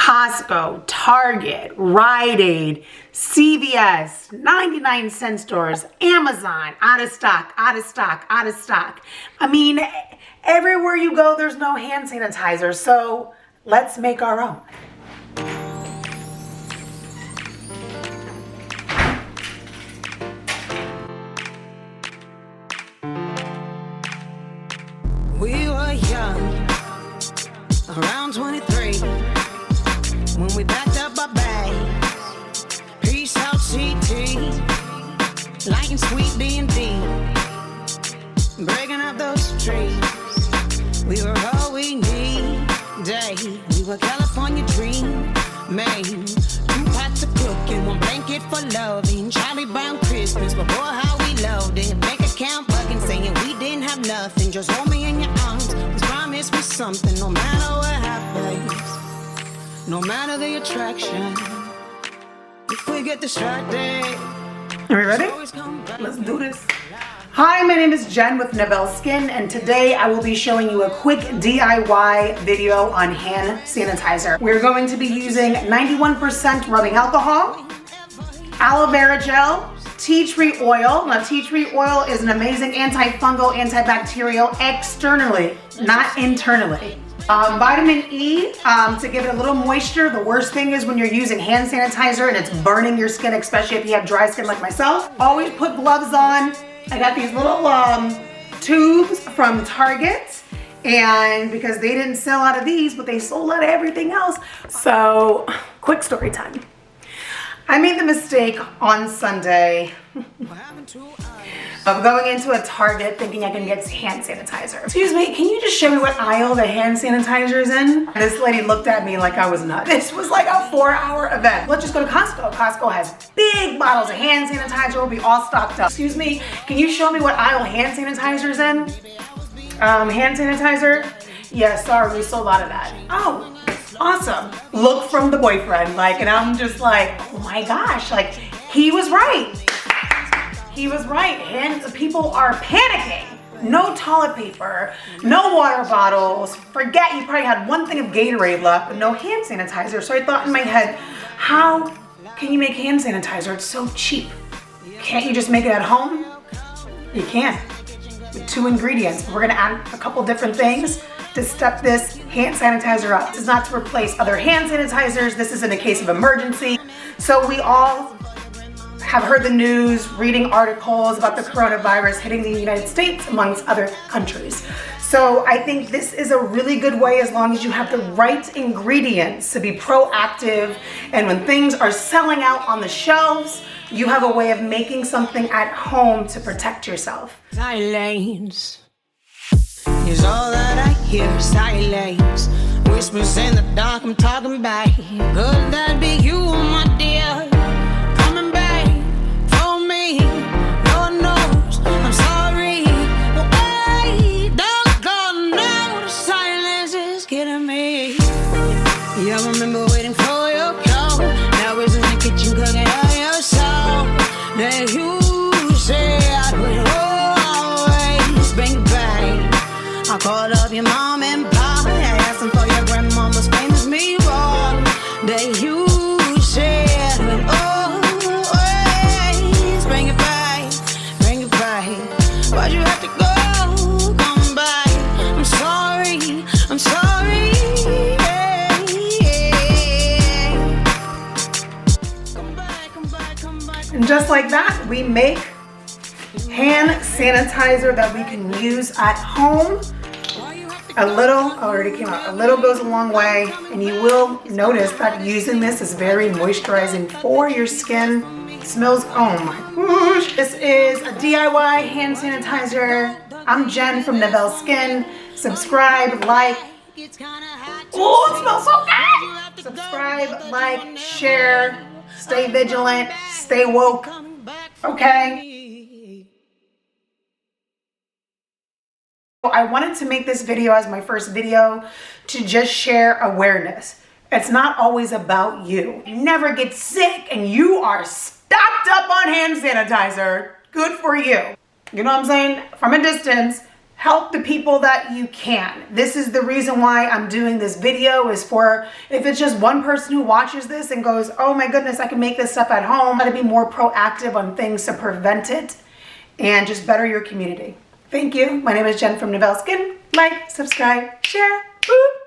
Costco, Target, Rite Aid, CVS, 99-cent stores, Amazon, out of stock, out of stock, out of stock. I mean, everywhere you go, there's no hand sanitizer, so let's make our own. We were young, around 23, when we packed up our bags, peace out CT, light and sweet D&D, breaking up those trees. We were all we need, day. We were California dream, Maine. 2 pots of cooking, 1 blanket for loving, Charlie Brown Christmas, but boy how we loved it. Bank account bugging, saying we didn't have nothing, just hold me in your arms, just promise me something, no matter what happens, no matter the attraction, if we get distracted. Are we ready? Let's do this. Hi, my name is Jen with Nivelle Skin, and today I will be showing you a quick DIY video on hand sanitizer. We're going to be using 91% rubbing alcohol, aloe vera gel, tea tree oil. Now, tea tree oil is an amazing antifungal, antibacterial externally, not internally. Vitamin E to give it a little moisture. The worst thing is when you're using hand sanitizer and it's burning your skin, especially if you have dry skin like myself. Always put gloves on. I got these little tubes from Target, and because they didn't sell out of these, but they sold out of everything else. So, quick story time. I made the mistake on Sunday of going into a Target thinking I can get hand sanitizer. Excuse me, can you just show me what aisle the hand sanitizer is in? And this lady looked at me like I was nuts. This was like a 4-hour event. Let's just go to Costco. Costco has big bottles of hand sanitizer. We'll be all stocked up. Excuse me, can you show me what aisle hand sanitizer is in? Hand sanitizer? Yeah, sorry, we sold out of that. Oh. Awesome. Look from the boyfriend, like, and I'm just like, oh my gosh, like, he was right. He was right. People are panicking. No toilet paper, no water bottles. Forget, you probably had 1 thing of Gatorade left, but no hand sanitizer. So I thought in my head, how can you make hand sanitizer? It's so cheap. Can't you just make it at home? You can, with 2 ingredients. We're gonna add a couple different things to step this hand sanitizer up. This is not to replace other hand sanitizers. This is in a case of emergency. So we all have heard the news, reading articles about the coronavirus hitting the United States amongst other countries. So I think this is a really good way, as long as you have the right ingredients, to be proactive. And when things are selling out on the shelves, you have a way of making something at home to protect yourself. Silence is all that I hear, silence. Whispers in the dark, I'm talking back. Could that be you, my dear? Coming back for me. Lord knows I'm sorry. But wait, doggone, now the silence is killing me. Yeah, I remember waiting for your call. Now it's in the kitchen cooking all your soul. Then you said we'd always bring it back. I called up your mom and pop. I asked them for your grandmama's famous meatball. Then you said we'd always bring it back, bring it back. Why'd you have to go? Come back. I'm sorry, I'm sorry. Come back, come back, come back. And just like that, we make hand sanitizer that we can use at home. A little, already came out, a little goes a long way, and you will notice that using this is very moisturizing for your skin. It smells, oh my gosh. This is a DIY hand sanitizer. I'm Jen from Nivelle Skin. Subscribe, like. Oh, it smells so good. Subscribe, like, share, stay vigilant, stay woke, okay? I wanted to make this video as my first video to just share awareness. It's not always about you. You never get sick and you are stocked up on hand sanitizer. Good for you. You know what I'm saying? From a distance, help the people that you can. This is the reason why I'm doing this video, is for if it's just one person who watches this and goes, oh my goodness, I can make this stuff at home. How to be more proactive on things to prevent it and just better your community. Thank you. My name is Jen from Novell Skin. Like, subscribe, share. Boop.